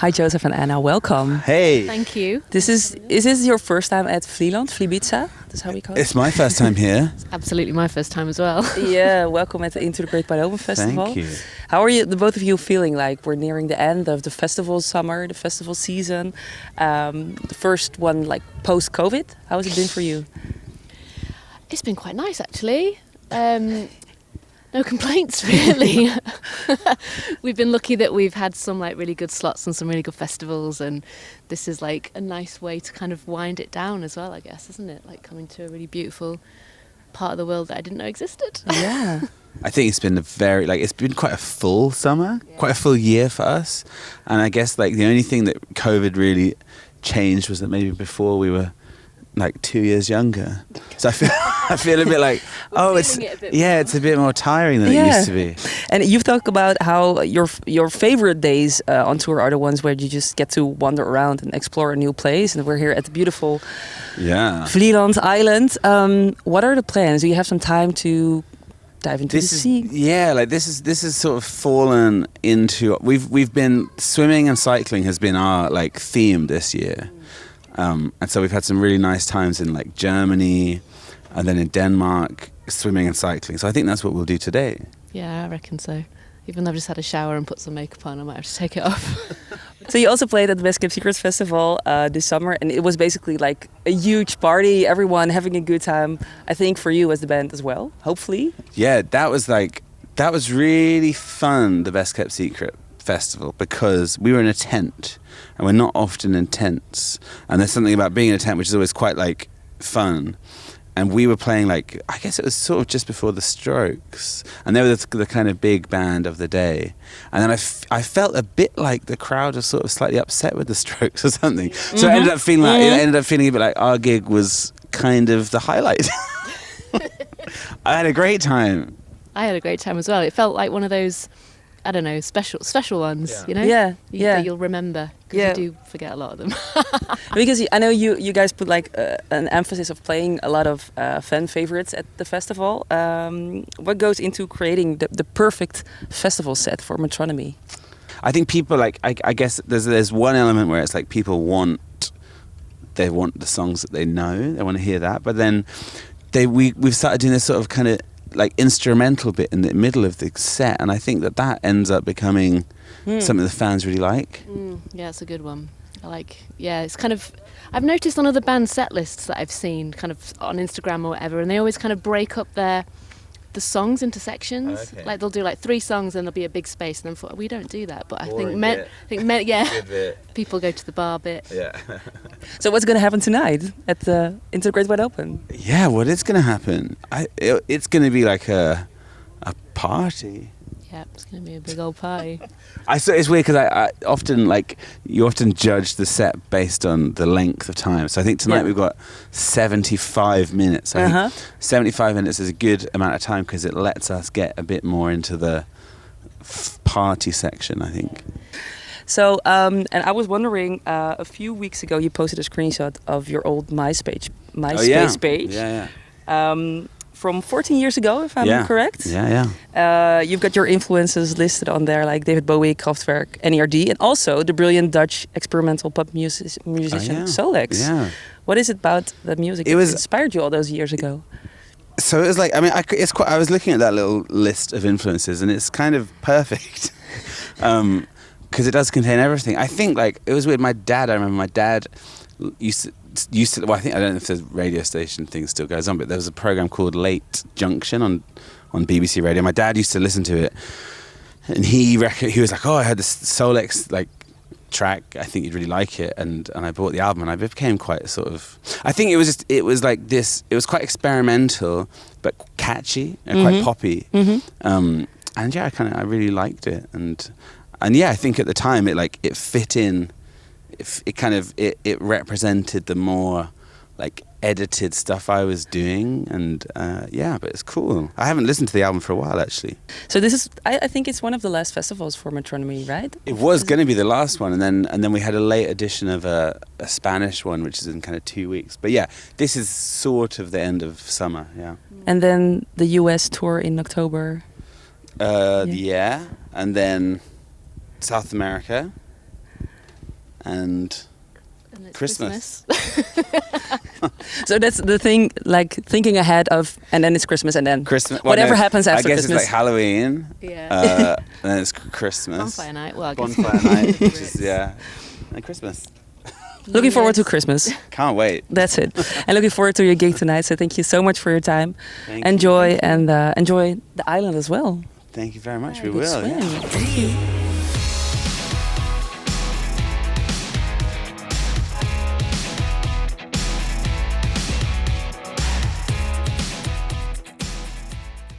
Hi, Joseph and Anna. Welcome. Hey. Thank you. Is this your first time at Vlieland, Vlibiza? That's how we call it. It's my first time here. It's absolutely my first time as well. Yeah, welcome at the Into the Great Wide Open Festival. Thank you. How are you, the both of you, feeling? Like we're nearing the end of the festival summer, the festival season. The first one, like post-COVID. How has it been for you? It's been quite nice, actually. No complaints, really. We've been lucky that we've had some like really good slots and some really good festivals, and this is like a nice way to kind of wind it down as well, I guess, isn't it? Like coming to a really beautiful part of the world that I didn't know existed. Yeah. I think it's been it's been quite a full summer, quite a full year for us. And I guess like the only thing that COVID really changed was that maybe before we were like 2 years younger. So I feel a bit like, it's a bit more tiring than it used to be. And you've talked about how your favorite days on tour are the ones where you just get to wander around and explore a new place. And we're here at the beautiful Vlieland Island. What are the plans? Do you have some time to dive into the sea? Yeah, like this is sort of fallen into. We've been swimming and cycling has been our like theme this year. And so we've had some really nice times in like Germany and then in Denmark, swimming and cycling. So I think that's what we'll do today. Yeah, I reckon so. Even though I've just had a shower and put some makeup on, I might have to take it off. So you also played at the Best Kept Secrets Festival this summer, and it was basically like a huge party, everyone having a good time. I think for you as the band as well, hopefully. Yeah, that was really fun, the Best Kept Secret Festival, because we were in a tent, and we're not often in tents. And there's something about being in a tent which is always quite like fun. And we were playing like, I guess it was sort of just before the Strokes, and they were the kind of big band of the day. And then I felt a bit like the crowd was sort of slightly upset with the Strokes or something. So it ended up feeling a bit like our gig was kind of the highlight. I had a great time. I had a great time as well. It felt like one of those, I don't know, special ones, you know? Yeah, that you'll remember, because you do forget a lot of them. Because I know you guys put like an emphasis of playing a lot of fan favorites at the festival. What goes into creating the perfect festival set for Metronomy? I think people like, I guess there's one element where it's like people want the songs that they know, they want to hear that, but then we've started doing this sort of kind of like instrumental bit in the middle of the set, and I think that ends up becoming something the fans really like. Yeah, it's a good one. It's kind of, I've noticed on other band set lists that I've seen kind of on Instagram or whatever, and they always kind of break up the songs into sections. Oh, okay. Like they'll do like 3 songs and there'll be a big space, and then we don't do that. But I think people go to the bar bit. Yeah. So what's going to happen tonight at the Into the Great Wide Open? Yeah, what is going to happen? It's going to be like a party. Yeah, it's going to be a big old party. It's weird because I often you often judge the set based on the length of time. So I think tonight we've got 75 minutes. I think 75 minutes is a good amount of time because it lets us get a bit more into the party section, I think. So, and I was wondering, a few weeks ago you posted a screenshot of your old MySpace page. Yeah. From 14 years ago, if I'm correct. Yeah. You've got your influences listed on there, like David Bowie, Kraftwerk, NERD, and also the brilliant Dutch experimental pop musician Solex. Yeah. What is it about that music that inspired you all those years ago? So it was like, I mean, I was looking at that little list of influences, and it's kind of perfect. Because it does contain everything. I think like it was weird. I remember my dad used to. Well, I don't know if the radio station thing still goes on, but there was a program called Late Junction on BBC Radio. My dad used to listen to it, and he was like, "Oh, I heard this Solex like track. I think you'd really like it." And I bought the album, and I became quite sort of. I think it was like this. It was quite experimental, but catchy and quite poppy. Mm-hmm. And yeah, I really liked it, and yeah, I think at the time it fit in. It represented the more like edited stuff I was doing, and but it's cool. I haven't listened to the album for a while actually. So this is, I think it's one of the last festivals for Metronomy, right? It was going to be the last one, and then we had a late edition of a Spanish one, which is in kind of 2 weeks. But yeah, this is sort of the end of summer. Yeah. And then the US tour in October. And then South America. and And it's Christmas. So that's the thing, like thinking ahead of, and then it's Christmas, and then Christmas. whatever happens after I guess Christmas. it's like Halloween. Yeah. Then it's Christmas. Bonfire night. Well, I guess Bonfire night, which is and Christmas. Looking forward to Christmas. Can't wait. That's it. And looking forward to your gig tonight. So thank you so much for your time. Thank enjoy you. and enjoy the island as well. Thank you very much. Yeah, we good will. swim. Yeah.